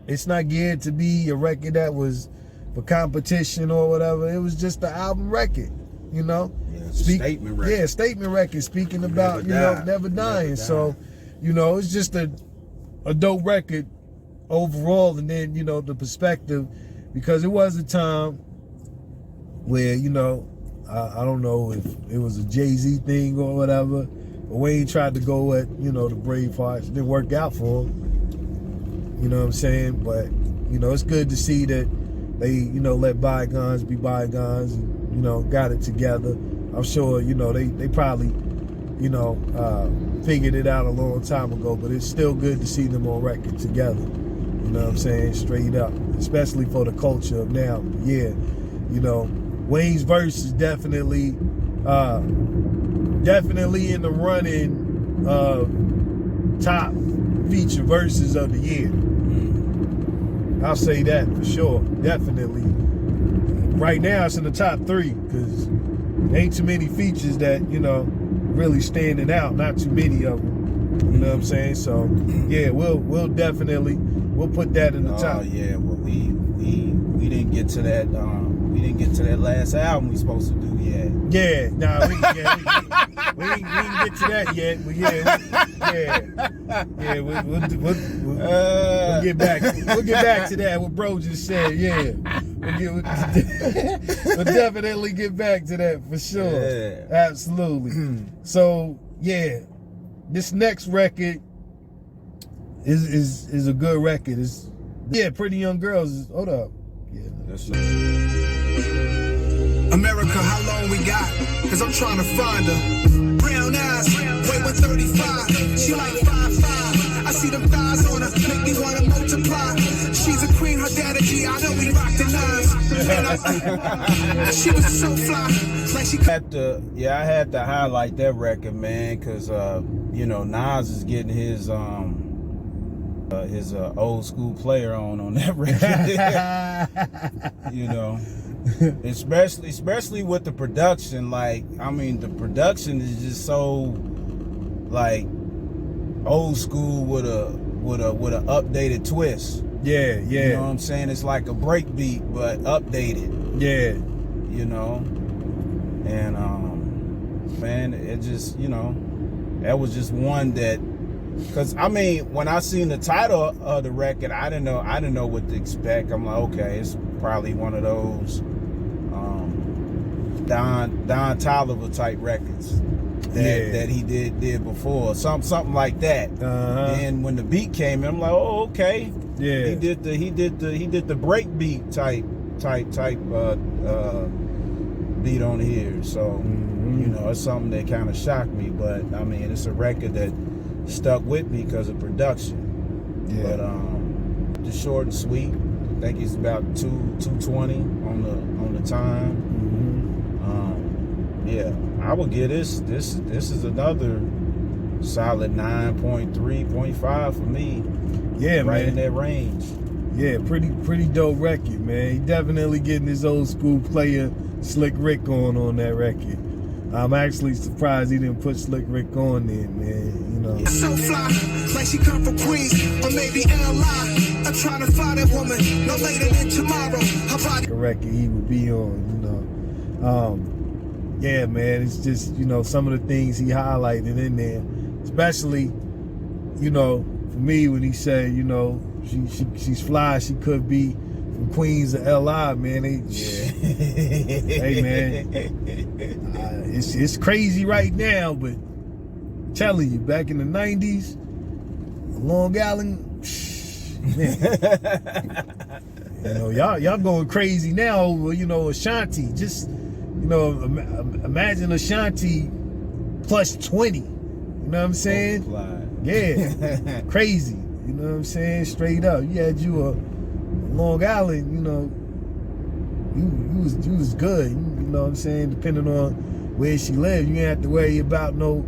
[SPEAKER 1] It's not geared to be a record that was for competition or whatever. It was just the album record, you know.
[SPEAKER 2] Yeah, it's a statement record.
[SPEAKER 1] Yeah, statement record speaking about, you know, never dying. So, you know, it's just a dope record overall. And then, you know, the perspective, because it was a time where, you know, I don't know if it was a Jay-Z thing or whatever, but Wayne tried to go at, you know, the brave hearts. It didn't work out for him. You know what I'm saying? But, you know, it's good to see that they, you know, let bygones be bygones and, you know, got it together. I'm sure, you know, they probably, you know, figured it out a long time ago, but it's still good to see them on record together. You know what I'm saying? Straight up. Especially for the culture of now. Yeah, you know, Wayne's verse is definitely in the running top feature verses of the year. I'll say that for sure, definitely. Right now it's in the top 3 because ain't too many features that, you know, really standing out. Not too many of them. You know what I'm saying? So yeah, we'll definitely put that in the top.
[SPEAKER 2] Oh yeah, well we didn't get to that. We didn't get to that last album we supposed to do yet.
[SPEAKER 1] Yeah, nah, we didn't get to that yet, but we'll get back. We'll get back to that. What bro just said. Yeah, We'll definitely get back to that for sure.
[SPEAKER 2] Yeah.
[SPEAKER 1] Absolutely. So yeah, this next record is a good record. It's Pretty Young Girls. Hold up. Yeah.
[SPEAKER 3] America, how long we got? Cause I'm trying to find her. Brown eyes, weight 135. She like 5'5". I see them thighs on her, make me wanna multiply. She's a queen, her daddy G, I know we rock the nines. She was so fly, like she
[SPEAKER 2] I had to highlight that record, man, cause Nas is getting his old school player on that record. Especially with the production. Like, I mean, the production is just so like old school with a updated twist.
[SPEAKER 1] Yeah.
[SPEAKER 2] You know what I'm saying? It's like a break beat but updated.
[SPEAKER 1] Yeah.
[SPEAKER 2] And man, it just, that was just one that, cause I mean, when I seen the title of the record, I didn't know what to expect. I'm like, okay, it's probably one of those Don Toliver type records that he did before, something like that. And when the beat came in, I'm like, oh, okay, yeah, he did the break beat type beat on here. So it's something that kind of shocked me, but I mean, it's a record that stuck with me because of production. Yeah. But just short and sweet. I think it's about 220 on the time. Yeah, I would give this is another solid 9.3, 0.5 for me. Yeah, right, man, in that range.
[SPEAKER 1] Yeah, pretty dope record, man. He definitely getting his old school player Slick Rick on that record. I'm actually surprised he didn't put Slick Rick on there, man.
[SPEAKER 3] So fly, like she come from Queens or maybe LI. I'm trying to find that woman, no later than tomorrow. Her body.
[SPEAKER 1] The record he would be on, yeah, man. It's just some of the things he highlighted in there, especially for me when he said she's fly. She could be from Queens or LI, man. Hey, man, it's crazy right now, but I'm telling you, back in the 90s, Long Island, man, y'all going crazy now over Ashanti. Just imagine Ashanti plus 20. You know what I'm saying? Yeah, crazy. You know what I'm saying? Straight up, you had you a Long Island. You was good. You know what I'm saying? Depending on where she lived, you ain't have to worry about no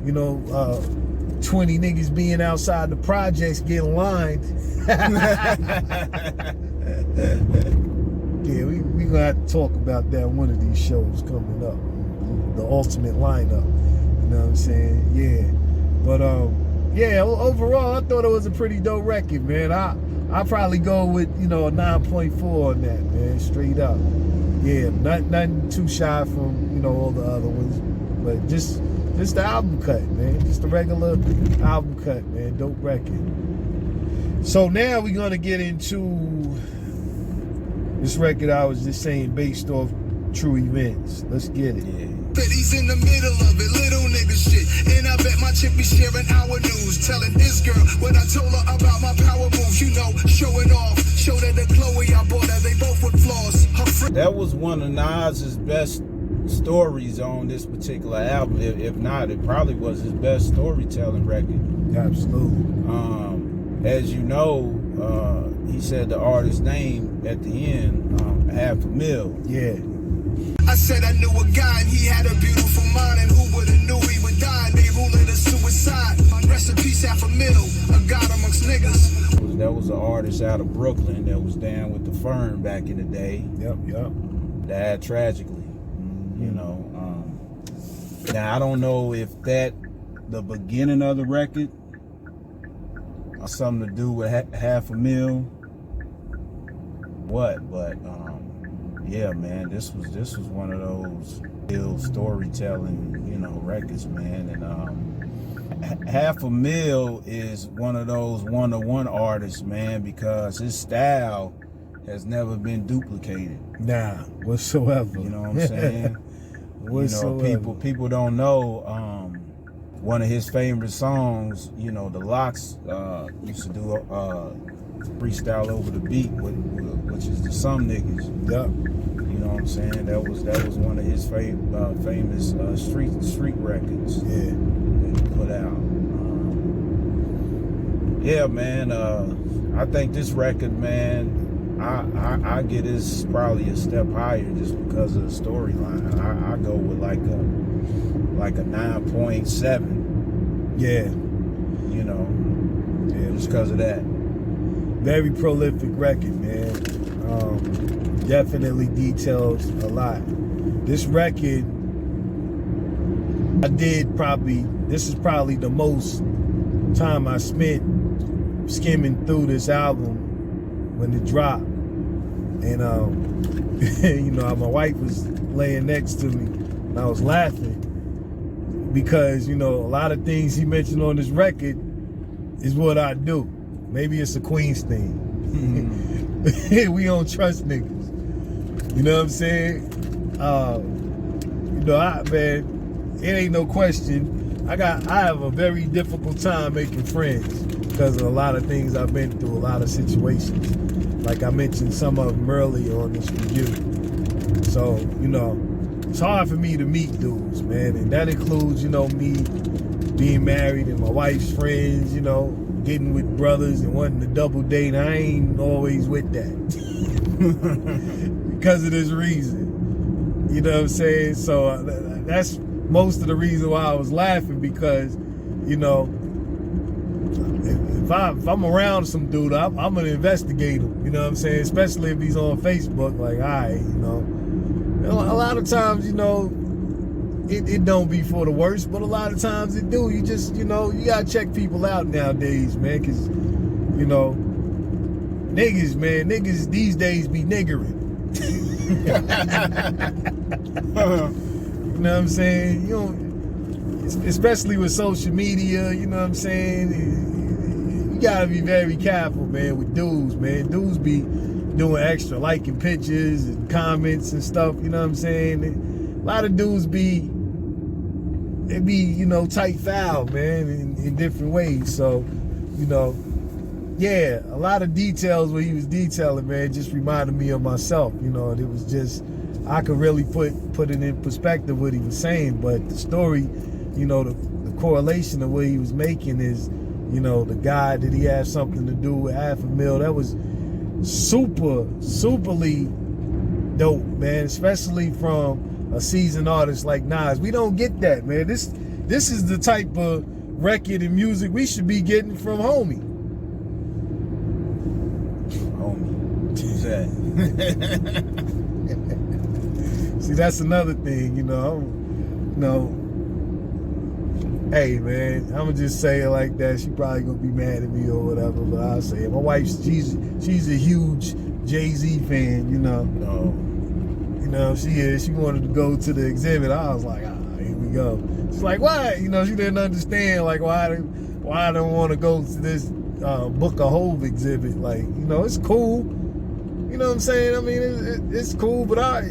[SPEAKER 1] 20 niggas being outside the projects getting lined. Yeah, we gonna have to talk about that on one of these shows coming up. The ultimate lineup. You know what I'm saying? Yeah. But yeah, overall I thought it was a pretty dope record, man. I'll probably go with, a 9.4 on that, man, straight up. Yeah, nothing too shy from, all the other ones. But just the album cut, man. Just the regular album cut, man. Dope record. So now we're gonna get into this record I was just saying based off true events. Let's get it. Yeah.
[SPEAKER 3] He's in the middle of it, little nigga shit. And I bet my chick be sharing our news, telling this girl what I told her about my power moves, showing off. Show that the Chloe I bought her, they both with flaws.
[SPEAKER 2] That was one of Nas's best stories on this particular album. If not, it probably was his best storytelling record.
[SPEAKER 1] Absolutely.
[SPEAKER 2] As you know, he said the artist's name at the end, $500,000.
[SPEAKER 1] Yeah.
[SPEAKER 3] I said I knew a guy and he had a beautiful mind, and who would've knew he would die? They ruling a suicide. Rest in peace, $500,000, a god amongst niggas.
[SPEAKER 2] That was an artist out of Brooklyn that was down with the Firm back in the day.
[SPEAKER 1] Yep.
[SPEAKER 2] Died tragically. Now I don't know if the beginning of the record has something to do with $500,000. But yeah, man, this was one of those real storytelling, records, man. And $500,000 is one of those one-to-one artists, man, because his style has never been duplicated.
[SPEAKER 1] Nah, whatsoever.
[SPEAKER 2] You know what I'm saying?
[SPEAKER 1] Whatsoever.
[SPEAKER 2] You know, people don't know. One of his favorite songs, you know, the Locks used to do freestyle over the beat, which is the Some Niggas.
[SPEAKER 1] Yep.
[SPEAKER 2] You know what I'm saying? That was one of his famous street records.
[SPEAKER 1] Yeah.
[SPEAKER 2] That he put out. Yeah, man. I think this record, man, I get this probably a step higher just because of the storyline. I go with like a 9.7.
[SPEAKER 1] Yeah.
[SPEAKER 2] You know,
[SPEAKER 1] Yeah,
[SPEAKER 2] just because of that.
[SPEAKER 1] very prolific record, man. Definitely details a lot. This record, this is probably the most time I spent skimming through this album when it dropped. And, you know, my wife was laying next to me and I was laughing because, you know, a lot of things he mentioned on this record is what I do. Maybe it's a Queens thing. We don't trust niggas. You know what I'm saying? You know, man, it ain't no question. I have a very difficult time making friends because of a lot of things I've been through, a lot of situations. Like I mentioned some of them earlier on this review. So, you know, it's hard for me to meet dudes, man. And that includes, you know, me being married and my wife's friends, you know, getting with brothers and wanting to double date. I ain't always with that. Because of this reason. You know what I'm saying? So that's most of the reason why I was laughing, because, you know, if I'm around some dude, I'm gonna investigate him. You know what I'm saying? Especially if he's on Facebook. Like, all right, you know, a lot of times, you know, it don't be for the worst, but a lot of times it do. You just, you know, you gotta check people out nowadays, man, because, you know, niggas these days be niggering. You know what I'm saying? You know, especially with social media, you know what I'm saying? You gotta be very careful, man, with dudes, man. Dudes be doing extra, liking pictures and comments and stuff, you know what I'm saying? A lot of dudes be, you know, tight foul, man, in different ways. So, you know, yeah, a lot of details what he was detailing, man, just reminded me of myself. You know, it was just, I could really put it in perspective what he was saying, but the story, you know, the correlation of what he was making is, you know, the guy, did he have something to do with $500,000? That was superly dope, man, especially from a seasoned artist like Nas. We don't get that, man. This is the type of record and music we should be getting from homie.
[SPEAKER 2] Who's that?
[SPEAKER 1] See, that's another thing, you know. Hey, man, I'm gonna just say it like that. She probably gonna be mad at me or whatever, but I'll say it. My wife, she's a huge Jay-Z fan, you know.
[SPEAKER 2] No.
[SPEAKER 1] You know, she is. She wanted to go to the exhibit. I was like, here we go. She's like, why? You know, she didn't understand, like, why I don't want to go to this Book of Hove exhibit. Like, you know, it's cool. You know what I'm saying? I mean, it's cool, but I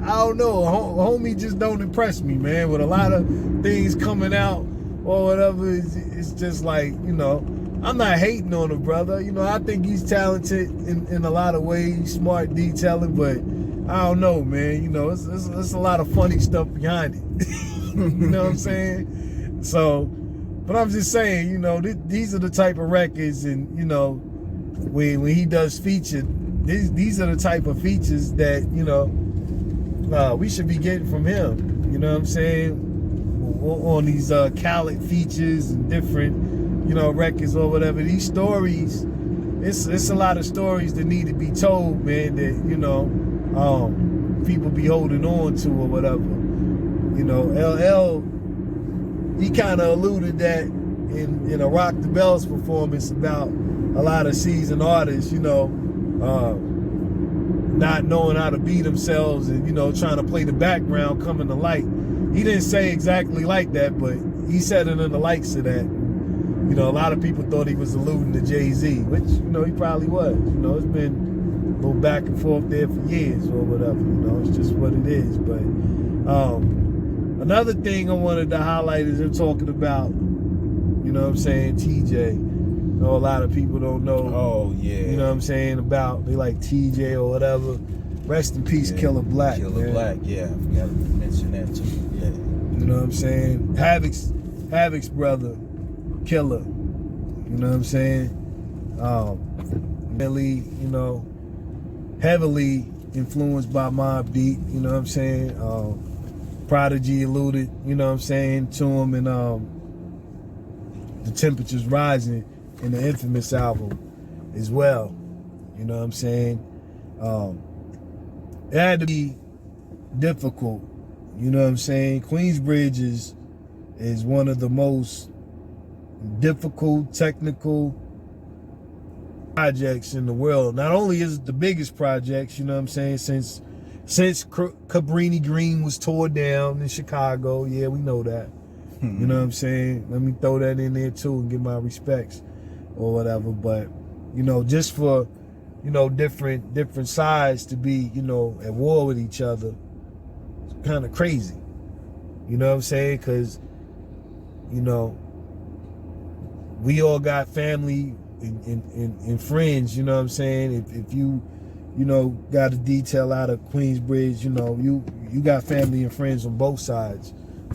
[SPEAKER 1] don't know. Homie just don't impress me, man. With a lot of things coming out or whatever, it's just like, you know, I'm not hating on the brother. You know, I think he's talented in a lot of ways, smart detailing, but I don't know, man. You know, it's a lot of funny stuff behind it. You know what I'm saying? So, but I'm just saying, you know, these are the type of records, and, you know, when he does feature, these are the type of features that, you know, we should be getting from him. You know what I'm saying? On these Khaled features and different, you know, records or whatever. These stories, it's a lot of stories that need to be told, man, that, you know, people be holding on to or whatever. You know, LL, he kind of alluded that in a Rock the Bells performance about a lot of seasoned artists, you know, not knowing how to be themselves and, you know, trying to play the background, coming to light. He didn't say exactly like that, but he said it in the likes of that. You know, a lot of people thought he was alluding to Jay-Z, which, you know, he probably was. You know, it's been go back and forth there for years or whatever. It's just what it is. But another thing I wanted to highlight is they're talking about, TJ. A lot of people don't know.
[SPEAKER 2] Oh yeah.
[SPEAKER 1] About they like TJ or whatever. Rest in peace, Killer Black.
[SPEAKER 2] Killer Black, yeah. I forgot to mention that too. Yeah.
[SPEAKER 1] You know what I'm saying? Havoc's brother, Killer. You know what I'm saying? Really, heavily influenced by Mobb Deep. You know what I'm saying? Prodigy alluded, to him in The Temperature's Rising in the Infamous album as well. You know what I'm saying? It had to be difficult. You know what I'm saying? Queensbridge is one of the most difficult technical projects in the world. Not only is it the biggest projects, you know what I'm saying, since Cabrini Green was tore down in Chicago. Yeah, we know that. You know what I'm saying? Let me throw that in there too and give my respects or whatever. But, just for, different sides to be, at war with each other, it's kind of crazy. You know what I'm saying? Because, we all got family and friends, you know what I'm saying? If you, got a detail out of Queensbridge, you got family and friends on both sides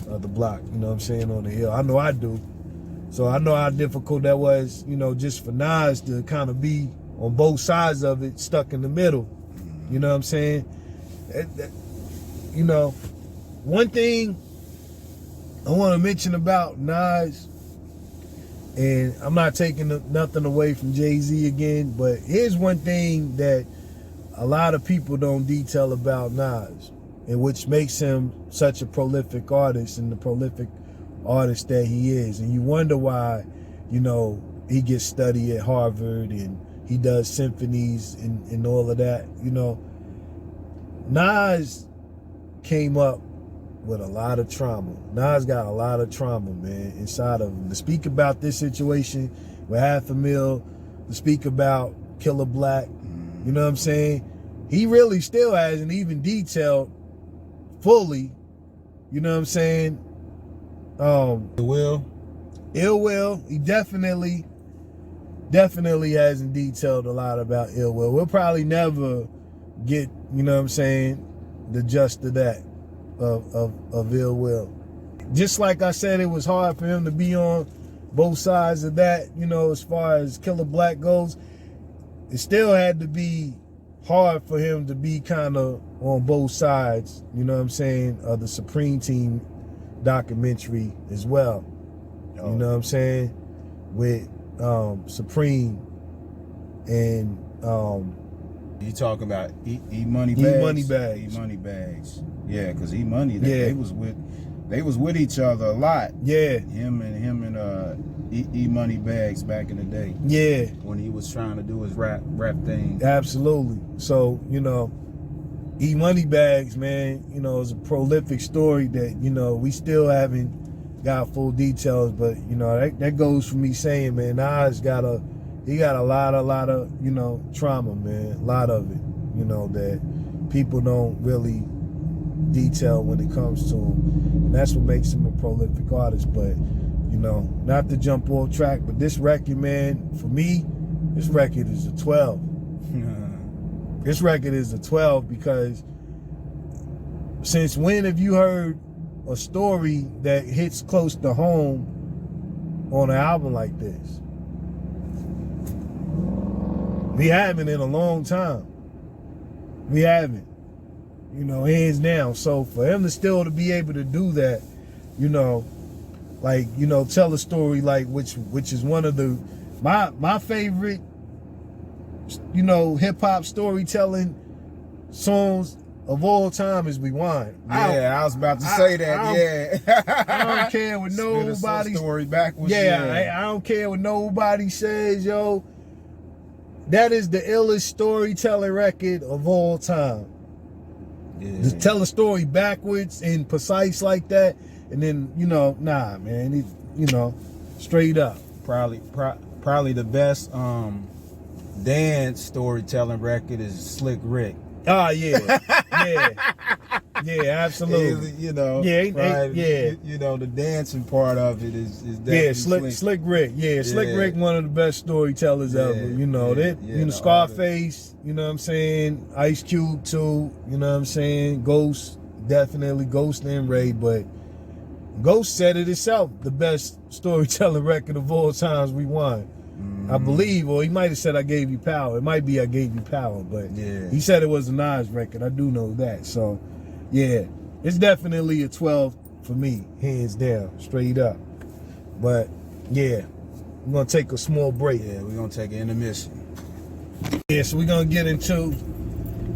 [SPEAKER 1] of the block, you know what I'm saying, on the hill. I know I do. So I know how difficult that was, just for Nas to kind of be on both sides of it, stuck in the middle. You know what I'm saying? One thing I want to mention about Nas, and I'm not taking nothing away from Jay-Z again, but here's one thing that a lot of people don't detail about Nas, and which makes him such a prolific artist and the prolific artist that he is. And you wonder why, he gets studied at Harvard and he does symphonies and all of that. Nas came up with a lot of trauma. Nas got a lot of trauma, man, inside of him. To speak about this situation with $500,000, to speak about Killer Black, you know what I'm saying? He really still hasn't even detailed fully, you know what I'm saying? Ill Will, he definitely hasn't detailed a lot about Ill Will. We'll probably never get, you know what I'm saying, the just of that, of Ill Will. Just like I said, it was hard for him to be on both sides of that, as far as Killer Black goes. It still had to be hard for him to be kind of on both sides, you know what I'm saying, of the Supreme Team documentary as well. You know what I'm saying? With Supreme and
[SPEAKER 2] you talking about E-Money Bags?
[SPEAKER 1] E-Money Bags.
[SPEAKER 2] Yeah, because E-Money, they was with each other a lot.
[SPEAKER 1] Yeah.
[SPEAKER 2] Him and E-Money Bags back in the day.
[SPEAKER 1] Yeah.
[SPEAKER 2] When he was trying to do his rap thing.
[SPEAKER 1] Absolutely. So, E-Money Bags, man, is a prolific story that, we still haven't got full details, but, that goes for me saying, man, Nas got a lot of, trauma, man, a lot of it, that people don't really detail when it comes to him. And that's what makes him a prolific artist. But, not to jump off track, but this record, man, for me, this record is a 12. This record is a 12 because since when have you heard a story that hits close to home on an album like this? We haven't in a long time. We haven't, hands down. So for him to still to be able to do that, tell a story like which is one of my favorite, hip hop storytelling songs of all time is Rewind.
[SPEAKER 2] Yeah, I was about to say that.
[SPEAKER 1] I don't care what nobody
[SPEAKER 2] story backwards.
[SPEAKER 1] I don't care what nobody says, yo. That is the illest storytelling record of all time. Yeah. Just tell a story backwards and precise like that, and then nah, man, straight up.
[SPEAKER 2] Probably the best dance storytelling record is Slick Rick.
[SPEAKER 1] Ah, yeah, absolutely.
[SPEAKER 2] You know, right? You know, the dancing part of it is definitely
[SPEAKER 1] Slick Rick. Yeah, Slick Rick, one of the best storytellers ever. You know that. You know, Scarface. You know what I'm saying? Ice Cube too. You know what I'm saying? Ghost, definitely Ghost and Ray, but Ghost said it itself, the best storytelling record of all times. Rewind. I believe, or he might have said I Gave You Power. It might be I Gave You Power, but he said it was a Nas record. I do know that. So, yeah, it's definitely a 12 for me, hands down, straight up. But, yeah, we're going to take a small break.
[SPEAKER 2] Yeah, we're going to take an intermission.
[SPEAKER 1] Yeah, so we're going to get into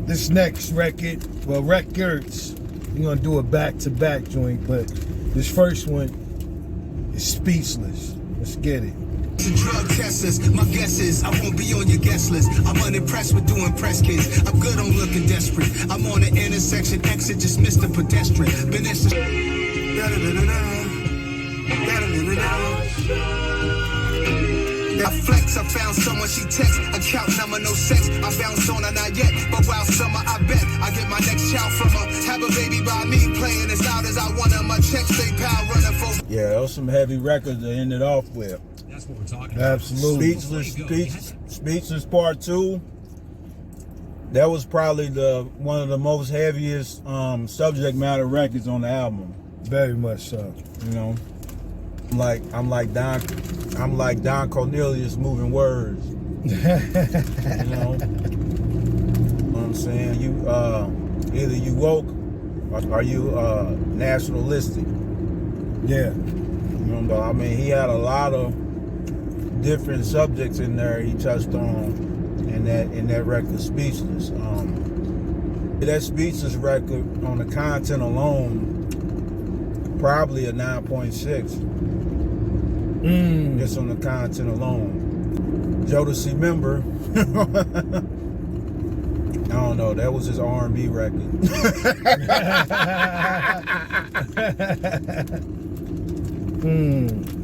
[SPEAKER 1] this next record, well, records. We're going to do a back-to-back joint, but this first one is Speechless. Let's get it.
[SPEAKER 3] Drug testers, my guess is I won't be on your guest list. I'm unimpressed with doing press kids. I'm good on looking desperate. I'm on the intersection, exit, just missed the pedestrian. Been in I flex, I found someone she text. Account number, no sex. I found Sona, not yet. But while summer, I bet I get my next child from her. Have a baby by me, playing as loud as I want her. My checks, they power running for.
[SPEAKER 2] Yeah, those some heavy records to end it off with.
[SPEAKER 6] That's what we're talking about.
[SPEAKER 1] Absolutely.
[SPEAKER 2] Speechless Part 2. That was probably one of the most heaviest subject matter records on the album.
[SPEAKER 1] Very much so.
[SPEAKER 2] You know, I'm like Don Cornelius moving words. You know what I'm saying? You either you woke or are you nationalistic.
[SPEAKER 1] Yeah.
[SPEAKER 2] You know, I mean, he had a lot of different subjects in there he touched on in that record, Speechless. That Speechless record on the content alone, probably a 9.6. Just on the content alone. Jodeci member. I don't know. That was his R&B record.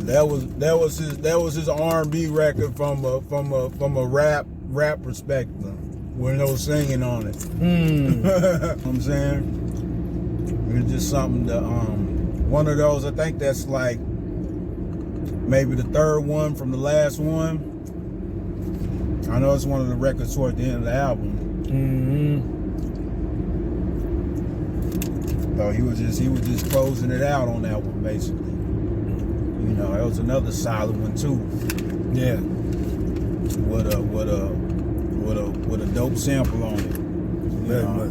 [SPEAKER 2] That was his R&B record from a rap perspective, with no singing on it. You know what I'm saying? It's just something to one of those. I think that's like maybe the third one from the last one. I know it's one of the records toward the end of the album. So he was just closing it out on that one, basically. You know, that was another solid one too.
[SPEAKER 1] Yeah.
[SPEAKER 2] With a dope sample on it. You know,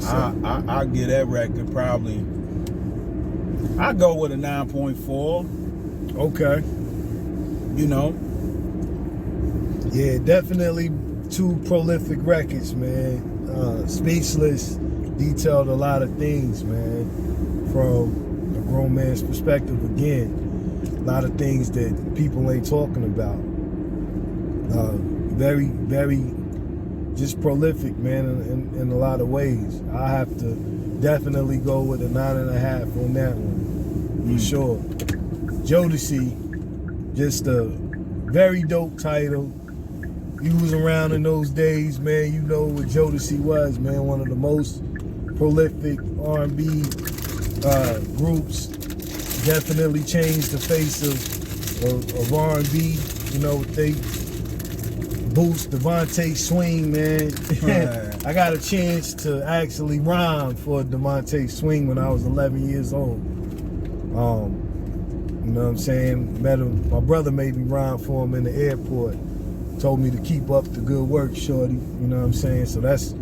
[SPEAKER 2] I give that record probably. I go with a 9.4.
[SPEAKER 1] Okay.
[SPEAKER 2] You know.
[SPEAKER 1] Yeah, definitely two prolific records, man. Speechless detailed a lot of things, man, from a grown man's perspective. Again, a lot of things that people ain't talking about. Very, very just prolific, man, in a lot of ways. I have to definitely go with a 9.5 on that one, for sure. Jodeci, just a very dope title. You was around in those days, man. You know what Jodeci was, man. One of the most prolific R&B groups. Definitely changed the face of R&B. You know, they boost Devontae Swing, man. I got a chance to actually rhyme for Devontae Swing when I was 11 years old. You know what I'm saying? Met him. My brother made me rhyme for him in the airport. Told me to keep up the good work, shorty. You know what I'm saying? So that's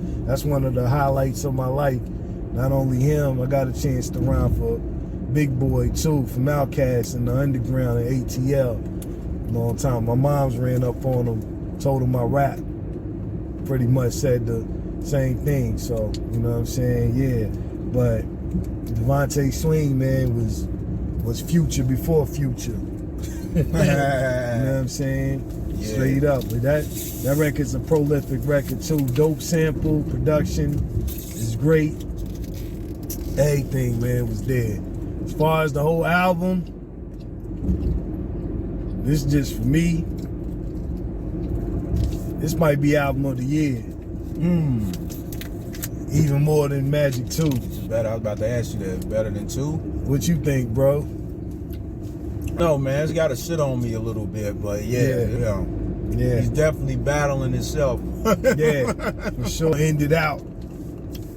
[SPEAKER 1] one of the highlights of my life. Not only him, I got a chance to rhyme for Big Boy too, from Outkast in the underground at ATL. Long time. My mom's ran up on him, told him I rap. Pretty much said the same thing. So, you know what I'm saying? Yeah. But Devontae Swing, man, was Future before Future. You know what I'm saying? Yeah. Straight up. But that record's a prolific record too. Dope sample, production is great. Everything, man, was there. As far as the whole album, this is just for me. This might be album of the year. Even more than Magic 2.
[SPEAKER 2] Better. I was about to ask you that. Better than 2?
[SPEAKER 1] What you think, bro?
[SPEAKER 2] No, man, it's got to sit on me a little bit, but yeah.
[SPEAKER 1] Yeah.
[SPEAKER 2] He's definitely battling himself.
[SPEAKER 1] Yeah, for sure. End it out.